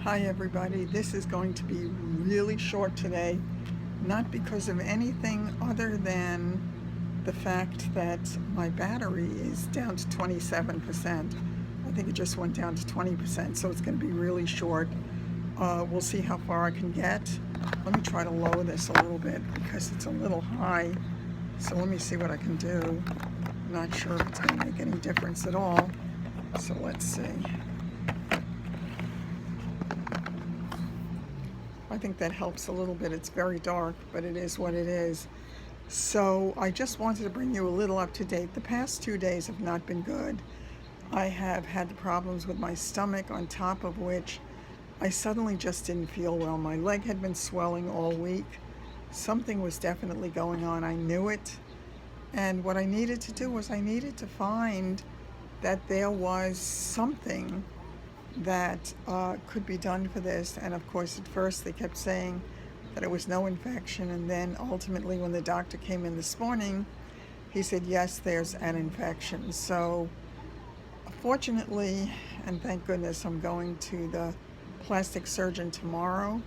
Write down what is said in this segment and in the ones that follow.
Hi everybody, this is going to be really short today, not because of anything other than the fact that my battery is down to 27%. I think it just went down to 20%, so it's going to be really short. We'll see how far I can get. Let me try to lower this a little bit because it's a little high, so let me see what I can do. I'm not sure if it's going to make any difference at all, so let's see. I think that helps a little bit. It's very dark, but it is what it is. So I just wanted to bring you a little up to date. The past 2 days have not been good. I have had the problems with my stomach, on top of which I suddenly just didn't feel well. My leg had been swelling all week. Something was definitely going on. I knew it. And what I needed to do was I needed to find that there was something that could be done for this. And of course, at first they kept saying that it was no infection, and then ultimately when the doctor came in this morning, he said yes, there's an infection. So fortunately, and thank goodness, I'm going to the plastic surgeon tomorrow.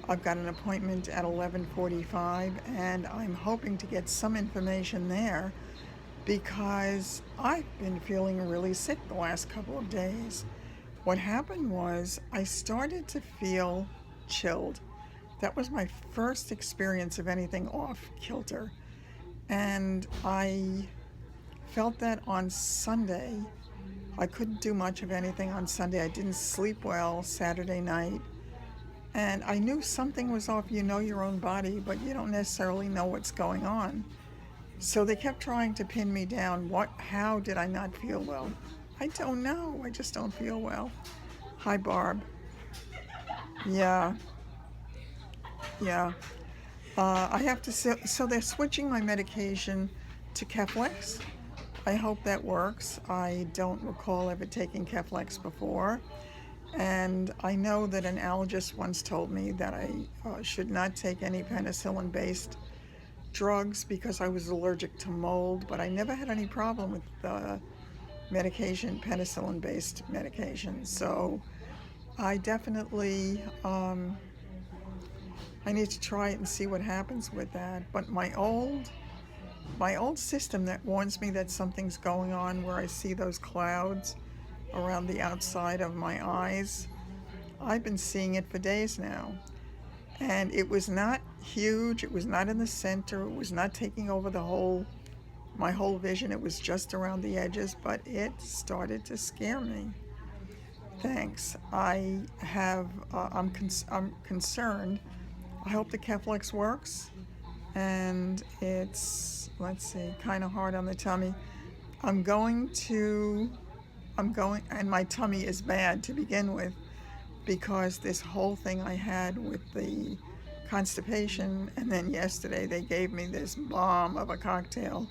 I've got an appointment at 11:45, and I'm hoping to get some information there because I've been feeling really sick the last couple of days. What happened was I started to feel chilled. That was my first experience of anything off kilter. And I felt that on Sunday. I couldn't do much of anything on Sunday. I didn't sleep well Saturday night. And I knew something was off. You know your own body, but you don't necessarily know what's going on. So they kept trying to pin me down. How did I not feel well? I don't know. I just don't feel well. Hi, Barb. Yeah, yeah. I have to so they're switching my medication to Keflex. I hope that works. I don't recall ever taking Keflex before. And I know that an allergist once told me that I should not take any penicillin-based drugs because I was allergic to mold, but I never had any problem with medication, penicillin-based medication. So I definitely, I need to try it and see what happens with that. But my old system that warns me that something's going on, where I see those clouds around the outside of my eyes, I've been seeing it for days now. And it was not huge, it was not in the center, it was not taking over my whole vision, it was just around the edges, but it started to scare me. Thanks. I'm concerned. I hope the Keflex works, and it's, let's see, kind of hard on the tummy. And my tummy is bad to begin with because this whole thing I had with the constipation, and then yesterday they gave me this bomb of a cocktail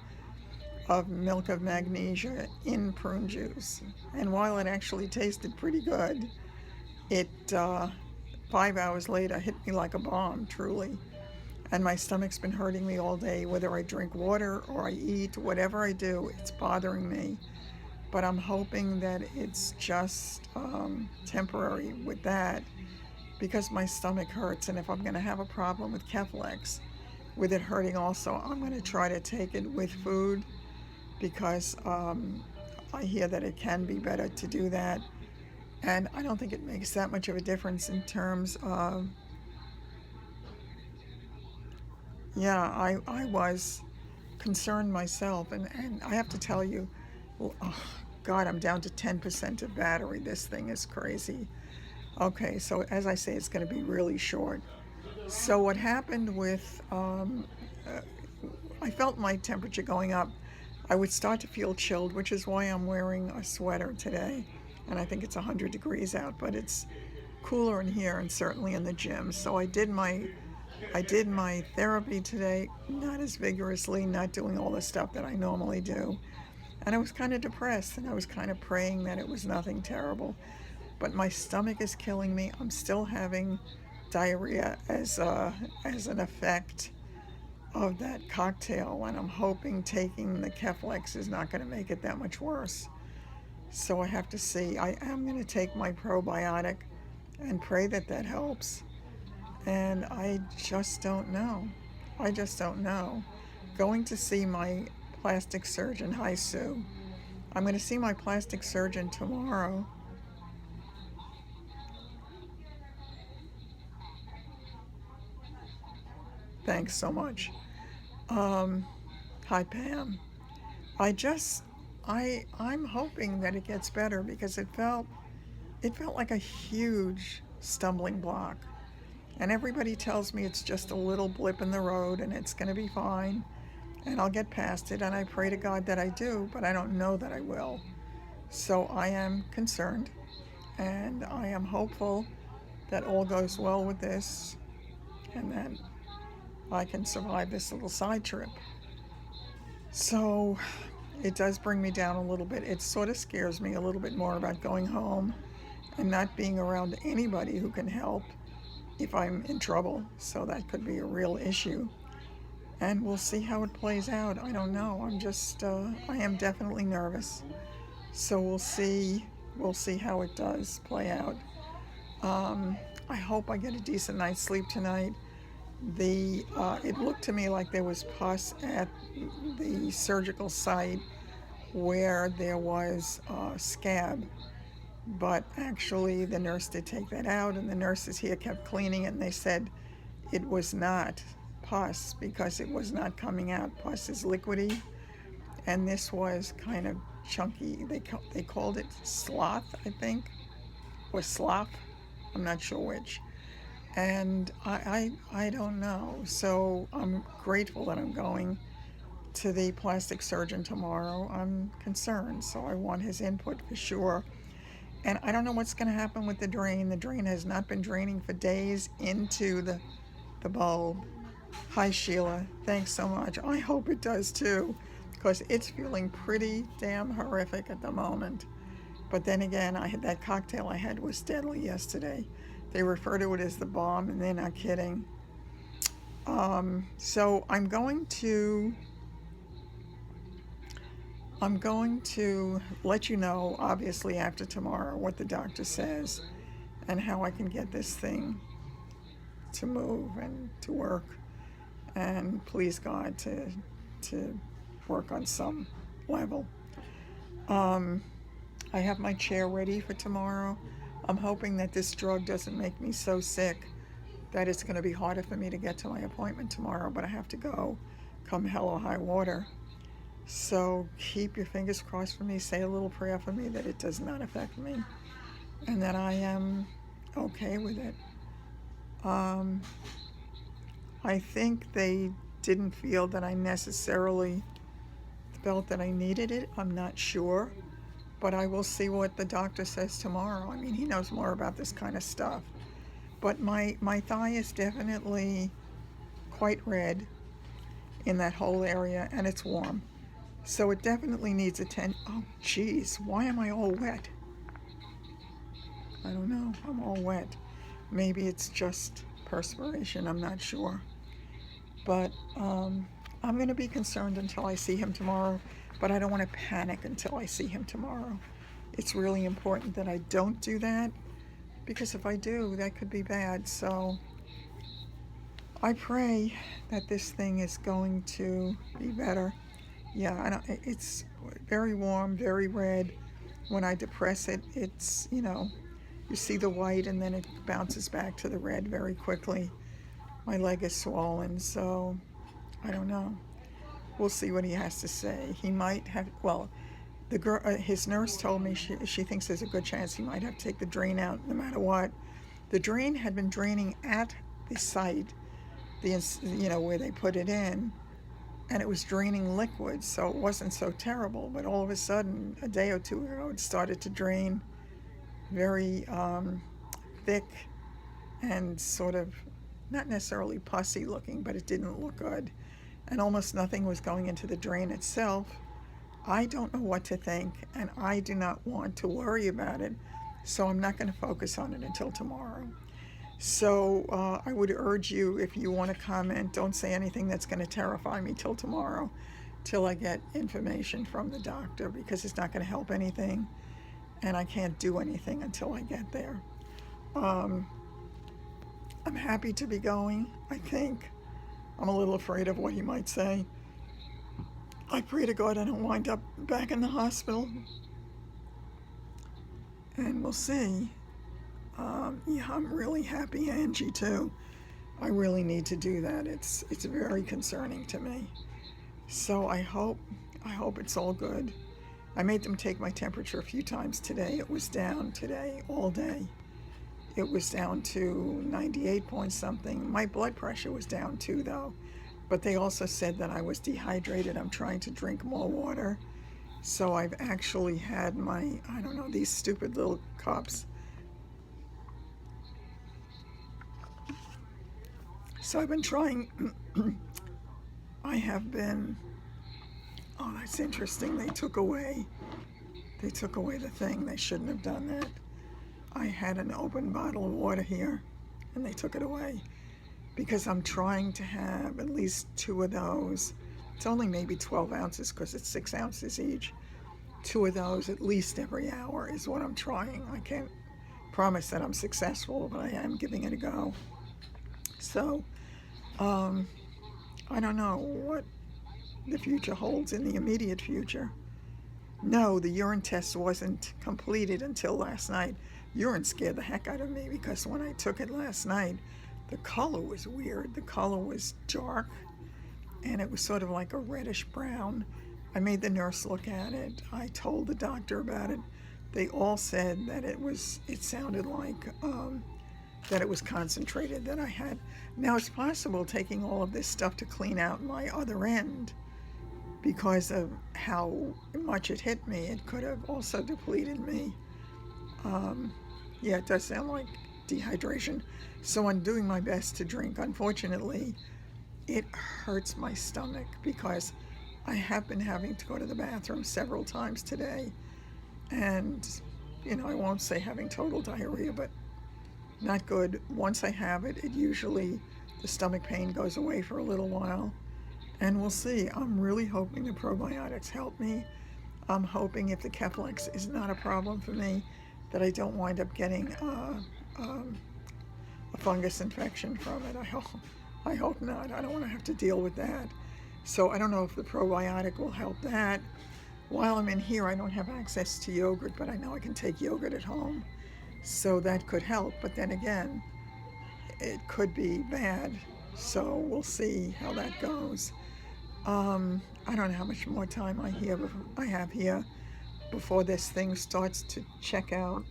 of milk of magnesia in prune juice. And while it actually tasted pretty good, it 5 hours later hit me like a bomb, truly. And my stomach's been hurting me all day. Whether I drink water or I eat, whatever I do, it's bothering me. But I'm hoping that it's just temporary with that, because my stomach hurts. And if I'm going to have a problem with Keflex, with it hurting also, I'm going to try to take it with food, because I hear that it can be better to do that. And I don't think it makes that much of a difference in terms of, yeah, I was concerned myself. And I have to tell you, oh, God, I'm down to 10% of battery. This thing is crazy. Okay, so as I say, it's going to be really short. So what happened with, I felt my temperature going up. I would start to feel chilled, which is why I'm wearing a sweater today. And I think it's 100 degrees out, but it's cooler in here and certainly in the gym. So I did my therapy today, not as vigorously, not doing all the stuff that I normally do. And I was kind of depressed, and I was kind of praying that it was nothing terrible. But my stomach is killing me. I'm still having diarrhea as an effect of that cocktail, and I'm hoping taking the Keflex is not going to make it that much worse. So I have to see. I am going to take my probiotic and pray that that helps. And I just don't know. I just don't know. Going to see my plastic surgeon. Hi, Sue. I'm going to see my plastic surgeon tomorrow. Thanks so much. Hi, Pam. I just, I'm hoping that it gets better because it felt like a huge stumbling block. And everybody tells me it's just a little blip in the road and it's going to be fine and I'll get past it. And I pray to God that I do, but I don't know that I will. So I am concerned and I am hopeful that all goes well with this and that I can survive this little side trip. So it does bring me down a little bit. It sort of scares me a little bit more about going home and not being around anybody who can help if I'm in trouble. So that could be a real issue. And we'll see how it plays out. I don't know. I am definitely nervous. So we'll see. We'll see how it does play out. I hope I get a decent night's sleep tonight. It looked to me like there was pus at the surgical site where there was a scab, but actually the nurse did take that out, and the nurses here kept cleaning it, and they said it was not pus because it was not coming out. Pus is liquidy, and this was kind of chunky. They called it sloth, I think, or slough. I'm not sure which. And I don't know. So I'm grateful that I'm going to the plastic surgeon tomorrow. I'm concerned, so I want his input for sure. And I don't know what's going to happen with the drain. The drain has not been draining for days into the bulb. Hi, Sheila. Thanks so much. I hope it does too, because it's feeling pretty damn horrific at the moment. But then again, that cocktail I had was deadly yesterday. They refer to it as the bomb, and they're not kidding. So I'm going to let you know, obviously, after tomorrow, what the doctor says and how I can get this thing to move and to work, and please God to work on some level. I have my chair ready for tomorrow. I'm hoping that this drug doesn't make me so sick that it's going to be harder for me to get to my appointment tomorrow, but I have to go come hell or high water. So keep your fingers crossed for me. Say a little prayer for me that it does not affect me and that I am okay with it. I think they didn't feel that I necessarily felt that I needed it. I'm not sure, but I will see what the doctor says tomorrow. I mean, he knows more about this kind of stuff. But my thigh is definitely quite red in that whole area, and it's warm. So it definitely needs attention. Oh, geez, why am I all wet? I don't know. I'm all wet. Maybe it's just perspiration. I'm not sure. But I'm going to be concerned until I see him tomorrow, but I don't want to panic until I see him tomorrow. It's really important that I don't do that, because if I do, that could be bad. So I pray that this thing is going to be better. Yeah, it's very warm, very red. When I depress it, it's, you see the white and then it bounces back to the red very quickly. My leg is swollen, so I don't know. We'll see what he has to say. He might have, well, his nurse told me she thinks there's a good chance he might have to take the drain out no matter what. The drain had been draining at the site, where they put it in, and it was draining liquid, so it wasn't so terrible. But all of a sudden, a day or two ago, it started to drain very thick and sort of not necessarily pussy looking, but it didn't look good. And almost nothing was going into the drain itself. I don't know what to think, and I do not want to worry about it, so I'm not going to focus on it until tomorrow. So I would urge you, if you want to comment, don't say anything that's going to terrify me till tomorrow, till I get information from the doctor, because it's not going to help anything, and I can't do anything until I get there. Um, I'm happy to be going, I think. I'm a little afraid of what he might say. I pray to God I don't wind up back in the hospital. And we'll see. Yeah, I'm really happy, Angie, too. I really need to do that. It's very concerning to me. So I hope it's all good. I made them take my temperature a few times today. It was down today all day. It was down to 98 point something. My blood pressure was down too, though. But they also said that I was dehydrated. I'm trying to drink more water. So I've actually had my, I don't know, these stupid little cups. So I've been trying, I have been, oh, that's interesting. They took away the thing. They shouldn't have done that. I had an open bottle of water here, and they took it away because I'm trying to have at least 2 of those. It's only maybe 12 ounces because it's 6 ounces each. 2 of those at least every hour is what I'm trying. I can't promise that I'm successful, but I am giving it a go. So, I don't know what the future holds in the immediate future. No, the urine test wasn't completed until last night. Urine scared the heck out of me because when I took it last night, the color was weird. The color was dark and it was sort of like a reddish brown. I made the nurse look at it. I told the doctor about it. They all said that it sounded like that it was concentrated, that I had. Now it's possible taking all of this stuff to clean out my other end because of how much it hit me. It could have also depleted me. Yeah, it does sound like dehydration. So I'm doing my best to drink. Unfortunately, it hurts my stomach because I have been having to go to the bathroom several times today. And, I won't say having total diarrhea, but not good. Once I have it, usually the stomach pain goes away for a little while. And we'll see. I'm really hoping the probiotics help me. I'm hoping if the Keflex is not a problem for me, that I don't wind up getting a fungus infection from it. I hope not. I don't want to have to deal with that. So I don't know if the probiotic will help that. While I'm in here, I don't have access to yogurt, but I know I can take yogurt at home. So that could help. But then again, it could be bad. So we'll see how that goes. I don't know how much more time I have here before this thing starts to check out.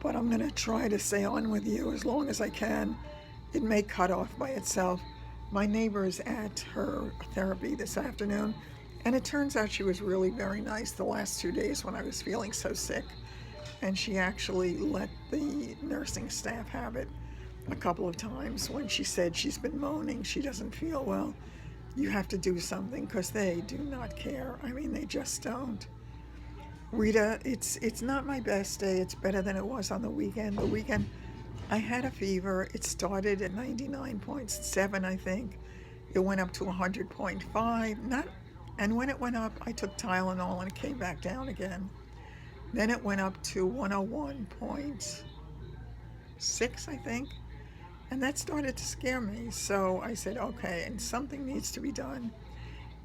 But I'm going to try to stay on with you as long as I can. It may cut off by itself. My neighbor's at her therapy this afternoon, and it turns out she was really very nice the last 2 days when I was feeling so sick. And she actually let the nursing staff have it a couple of times when she said she's been moaning, she doesn't feel well. You have to do something because they do not care. I mean, they just don't. Rita, it's not my best day. It's better than it was on the weekend. The weekend, I had a fever. It started at 99.7, I think. It went up to 100.5. And when it went up, I took Tylenol and it came back down again. Then it went up to 101.6, I think. And that started to scare me. So I said, okay, and something needs to be done.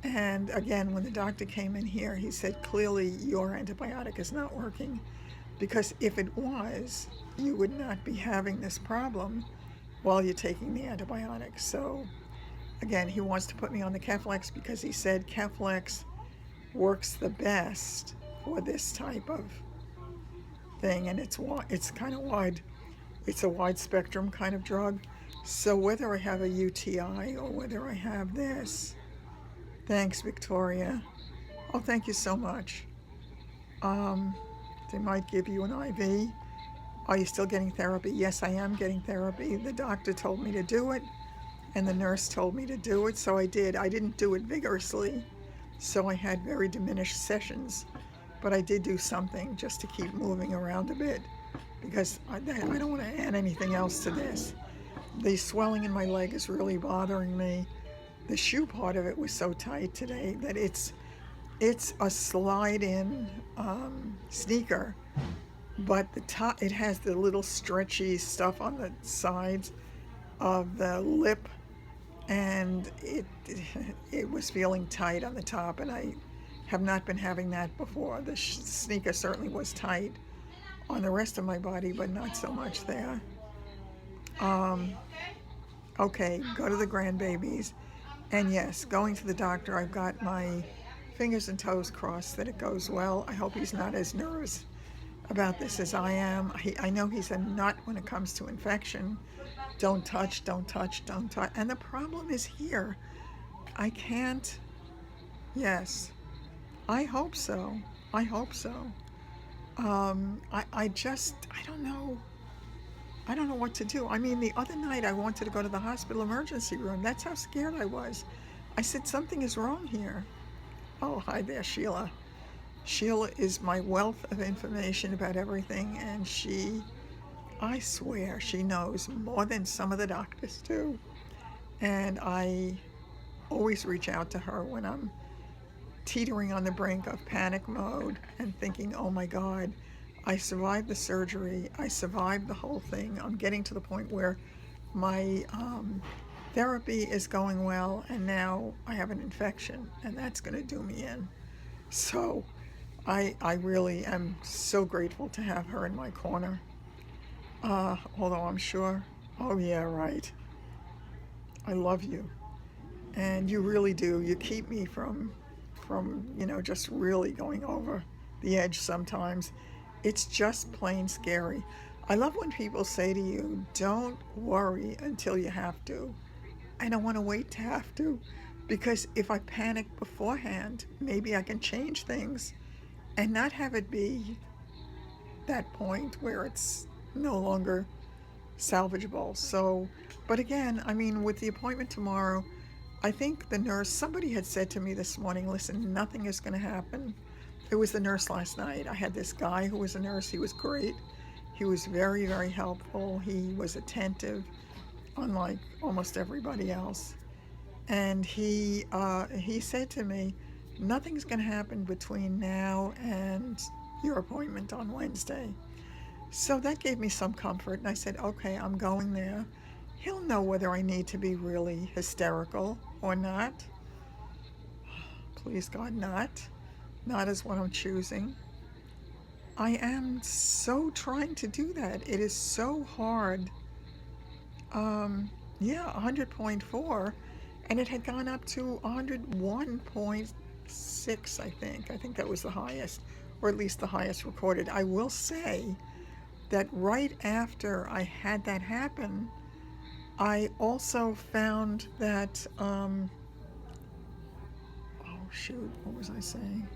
And again, when the doctor came in here, he said, clearly your antibiotic is not working, because if it was, you would not be having this problem while you're taking the antibiotic. So again, he wants to put me on the Keflex because he said Keflex works the best for this type of thing, and it's kind of wide. It's a wide spectrum kind of drug. So whether I have a UTI or whether I have this, thanks, Victoria. Oh, thank you so much. They might give you an IV. Are you still getting therapy? Yes, I am getting therapy. The doctor told me to do it, and the nurse told me to do it, so I did. I didn't do it vigorously, so I had very diminished sessions, but I did do something just to keep moving around a bit, because I don't want to add anything else to this. The swelling in my leg is really bothering me. The shoe part of it was so tight today that It's a slide-in sneaker, but the top, it has the little stretchy stuff on the sides of the lip, and it was feeling tight on the top, and I have not been having that before. The sneaker certainly was tight on the rest of my body, but not so much there. Okay, go to the grandbabies. And yes, going to the doctor, I've got my fingers and toes crossed that it goes well. I hope he's not as nervous about this as I am. I know he's a nut when it comes to infection. Don't touch, don't touch, don't touch. And the problem is here. I can't. Yes, I hope so. I hope so. I don't know. I don't know what to do. I mean, the other night I wanted to go to the hospital emergency room. That's how scared I was. I said, something is wrong here. Oh, hi there, Sheila. Sheila is my wealth of information about everything, and I swear, she knows more than some of the doctors do. And I always reach out to her when I'm teetering on the brink of panic mode and thinking, oh my God, I survived the surgery. I survived the whole thing. I'm getting to the point where my therapy is going well, and now I have an infection, and that's going to do me in. So I really am so grateful to have her in my corner. Although I'm sure, oh yeah, right. I love you. And you really do. You keep me from just really going over the edge sometimes. It's just plain scary. I love when people say to you, don't worry until you have to. I don't want to wait to have to, because if I panic beforehand, maybe I can change things and not have it be that point where it's no longer salvageable. So, but again, I mean, with the appointment tomorrow, I think the nurse, somebody had said to me this morning, listen, nothing is going to happen. It was the nurse last night. I had this guy who was a nurse. He was great. He was very, very helpful. He was attentive, unlike almost everybody else. And he said to me, nothing's going to happen between now and your appointment on Wednesday. So that gave me some comfort. And I said, okay, I'm going there. He'll know whether I need to be really hysterical or not. Please God, not. Not is what I'm choosing. I am so trying to do that. It is so hard. Yeah, 100.4, and it had gone up to 101.6, I think. I think that was the highest, or at least the highest recorded. I will say that right after I had that happen, I also found that, oh shoot, what was I saying?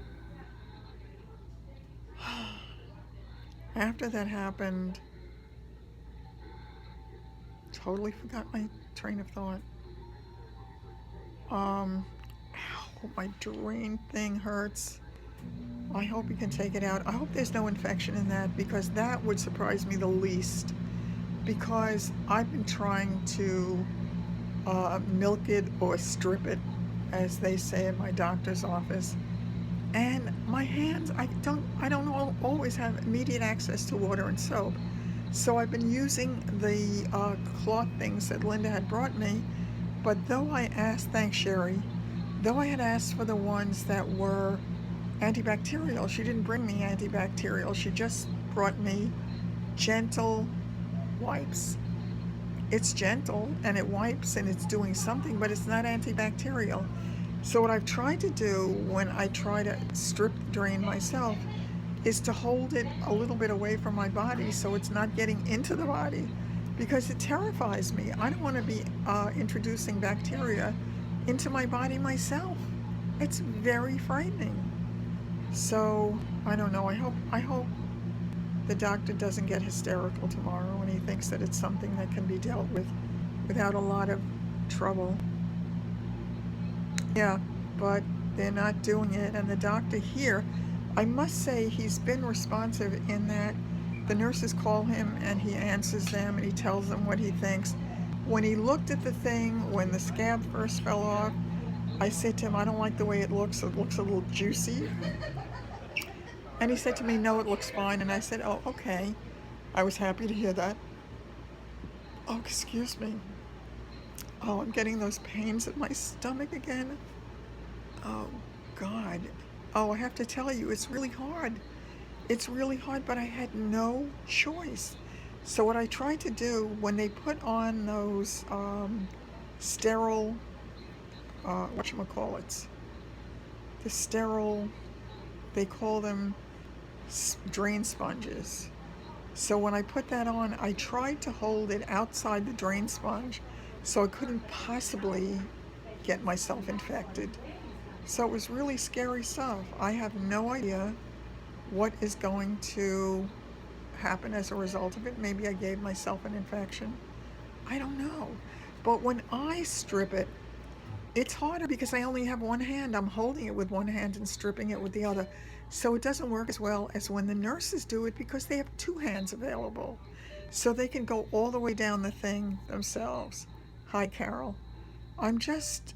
After that happened, totally forgot my train of thought. Ow, my drain thing hurts. I hope you can take it out. I hope there's no infection in that, because that would surprise me the least. Because I've been trying to milk it or strip it, as they say in my doctor's office. And my hands, I don't always have immediate access to water and soap. So I've been using the cloth things that Linda had brought me. But though I asked, thanks Sherry, though I had asked for the ones that were antibacterial, she didn't bring me antibacterial. She just brought me gentle wipes. It's gentle and it wipes and it's doing something, but it's not antibacterial. So what I've tried to do when I try to strip drain myself is to hold it a little bit away from my body so it's not getting into the body, because it terrifies me. I don't want to be introducing bacteria into my body myself. It's very frightening. So I don't know. I hope the doctor doesn't get hysterical tomorrow and he thinks that it's something that can be dealt with without a lot of trouble. Yeah, but they're not doing it. And the doctor here, I must say, he's been responsive in that the nurses call him and he answers them and he tells them what he thinks. When he looked at the thing, when the scab first fell off, I said to him, I don't like the way it looks. It looks a little juicy. And he said to me, no, it looks fine. And I said, oh, okay. I was happy to hear that. Oh, excuse me. Oh, I'm getting those pains in my stomach again. Oh, God. Oh, I have to tell you, it's really hard. It's really hard, but I had no choice. So what I tried to do when they put on those sterile, whatchamacallits, the sterile, they call them drain sponges. So when I put that on, I tried to hold it outside the drain sponge so I couldn't possibly get myself infected. So it was really scary stuff. I have no idea what is going to happen as a result of it. Maybe I gave myself an infection. I don't know. But when I strip it, it's harder because I only have one hand. I'm holding it with one hand and stripping it with the other. So it doesn't work as well as when the nurses do it because they have two hands available. So they can go all the way down the thing themselves. Hi, Carol. I'm just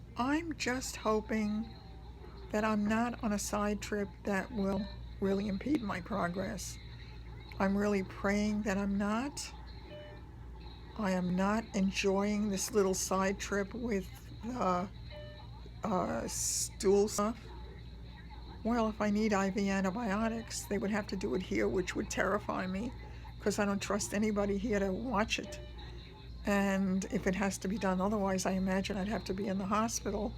hoping that I'm not on a side trip that will really impede my progress. I'm really praying that I'm not. I am not enjoying this little side trip with stool stuff. Well, if I need IV antibiotics, they would have to do it here, which would terrify me because I don't trust anybody here to watch it. And if it has to be done otherwise, I imagine I'd have to be in the hospital.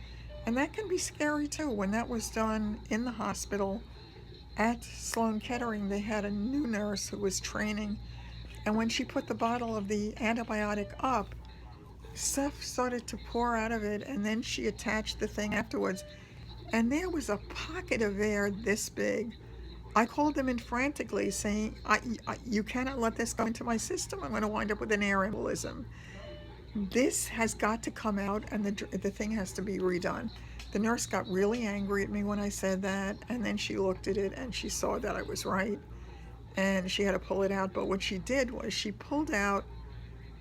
And that can be scary too. When that was done in the hospital at Sloan Kettering, they had a new nurse who was training. And when she put the bottle of the antibiotic up, stuff started to pour out of it, and then she attached the thing afterwards. And there was a pocket of air this big. I called them in frantically saying, you cannot let this go into my system. I'm going to wind up with an air embolism. This has got to come out, and the thing has to be redone. The nurse got really angry at me when I said that, and then she looked at it and she saw that I was right, and she had to pull it out. But what she did was she pulled out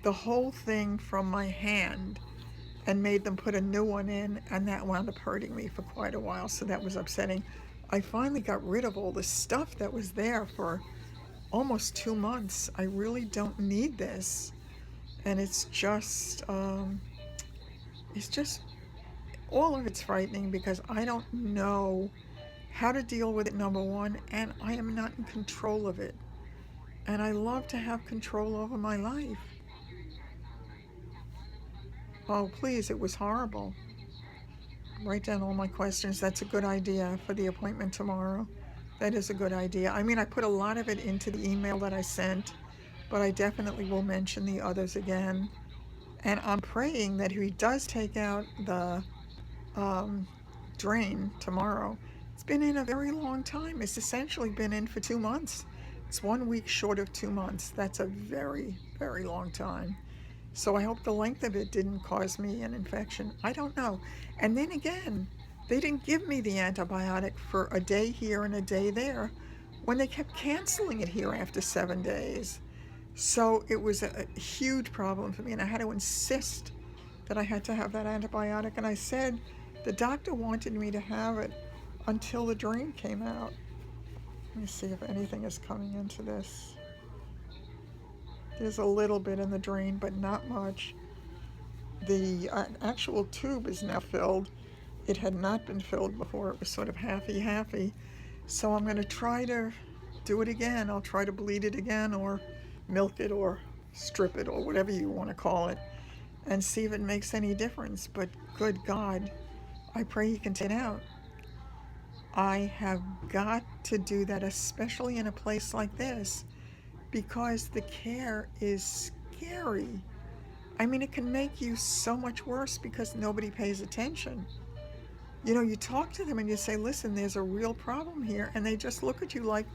the whole thing from my hand and made them put a new one in, and that wound up hurting me for quite a while, so that was upsetting. I finally got rid of all the stuff that was there for almost 2 months. I really don't need this, and it's just all of it's frightening because I don't know how to deal with it, number one, and I am not in control of it. And I love to have control over my life. Oh, please, it was horrible. Write down all my questions. That's a good idea for the appointment tomorrow. That is a good idea. I mean, I put a lot of it into the email that I sent, but I definitely will mention the others again. And I'm praying that if he does take out the drain tomorrow, it's been in a very long time. It's essentially been in for 2 months. It's 1 week short of 2 months. That's a very, very long time. So I hope the length of it didn't cause me an infection. I don't know. And then again, they didn't give me the antibiotic for a day here and a day there when they kept canceling it here after 7 days. So it was a huge problem for me, and I had to insist that I had to have that antibiotic. And I said the doctor wanted me to have it until the drain came out. Let me see if anything is coming into this. There's a little bit in the drain, but not much. The actual tube is now filled. It had not been filled before. It was sort of halfy. So I'm going to try to do it again. I'll try to bleed it again, or milk it, or strip it, or whatever you want to call it, and see if it makes any difference. But good God, I pray he can take it out. I have got to do that, especially in a place like this, because the care is scary. I mean, it can make you so much worse because nobody pays attention. You know, you talk to them and you say, listen, there's a real problem here, and they just look at you like,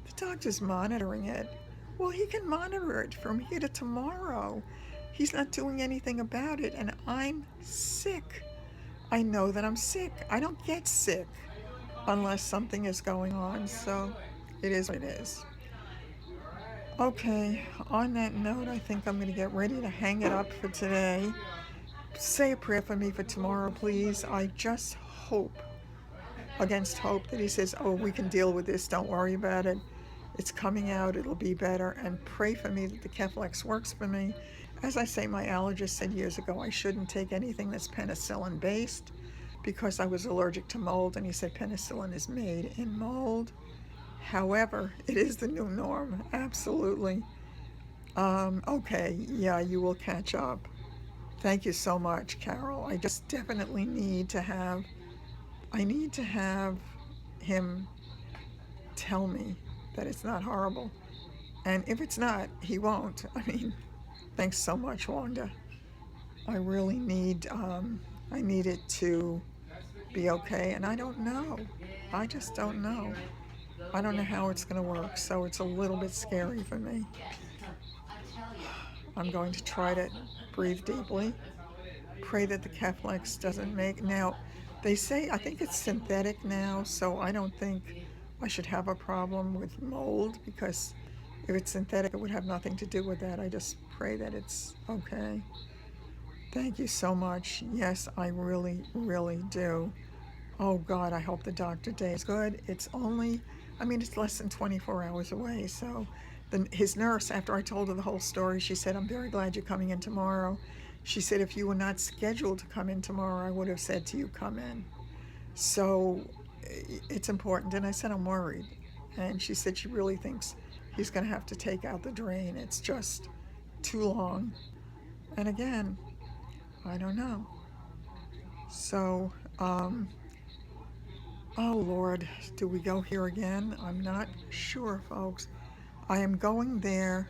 the doctor's monitoring it. Well, he can monitor it from here to tomorrow. He's not doing anything about it, and I'm sick. I know that I'm sick. I don't get sick unless something is going on, so it is what it is. Okay, on that note, I think I'm going to get ready to hang it up for today. say a prayer for me for tomorrow, please. I just hope, against hope, that he says, oh, we can deal with this, don't worry about it. It's coming out, it'll be better. And pray for me that the Keflex works for me. As I say, my allergist said years ago I shouldn't take anything that's penicillin based because I was allergic to mold, and he said penicillin is made in mold. However, it is the new norm, absolutely. Okay, yeah, you will catch up. Thank you so much, Carol. I just definitely I need to have him tell me that it's not horrible. And if it's not, he won't. I mean, thanks so much, Wanda. I really I need it to be okay, and I don't know. I just don't know. I don't know how it's going to work, so it's a little bit scary for me. I'm going to try to breathe deeply, pray that the Keflex doesn't make. Now, they say, I think it's synthetic now, so I don't think I should have a problem with mold, because if it's synthetic, it would have nothing to do with that. I just pray that it's okay. Thank you so much. Yes, I really, really do. Oh God, I hope the doctor day is good. It's only, I mean, it's less than 24 hours away. So his nurse, after I told her the whole story, she said, I'm very glad you're coming in tomorrow. She said, if you were not scheduled to come in tomorrow, I would have said to you, come in. So it's important. And I said, I'm worried. And she said she really thinks he's going to have to take out the drain. It's just too long. And again, I don't know. So, oh Lord, do we go here again? I'm not sure, folks. I am going there.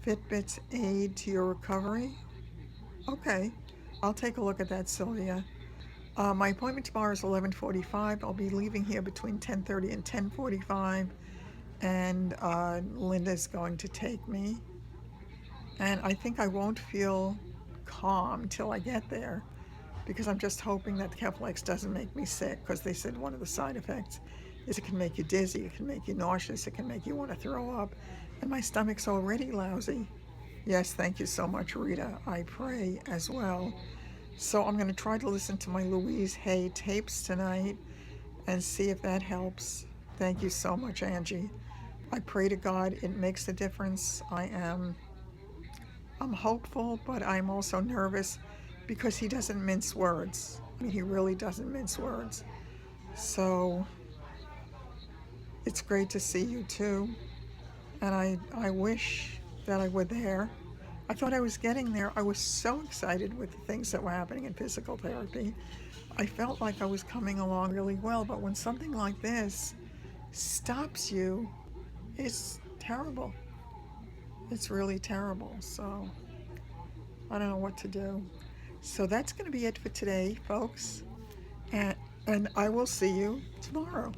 Fitbit's aid to your recovery. Okay, I'll take a look at that, Sylvia. My appointment tomorrow is 11:45. I'll be leaving here between 10:30 and 10:45, and Linda's going to take me. And I think I won't feel calm till I get there, because I'm just hoping that the Keflex doesn't make me sick, because they said one of the side effects is it can make you dizzy, it can make you nauseous, it can make you want to throw up, and my stomach's already lousy. Yes, thank you so much, Rita. I pray as well. So I'm going to try to listen to my Louise Hay tapes tonight and see if that helps. Thank you so much, Angie. I pray to God it makes a difference. I'm hopeful, but I'm also nervous because he doesn't mince words. I mean, he really doesn't mince words. So it's great to see you too. And I wish that I were there. I thought I was getting there. I was so excited with the things that were happening in physical therapy. I felt like I was coming along really well, but when something like this stops you, it's terrible. It's really terrible. So I don't know what to do. So that's going to be it for today, folks. And I will see you tomorrow.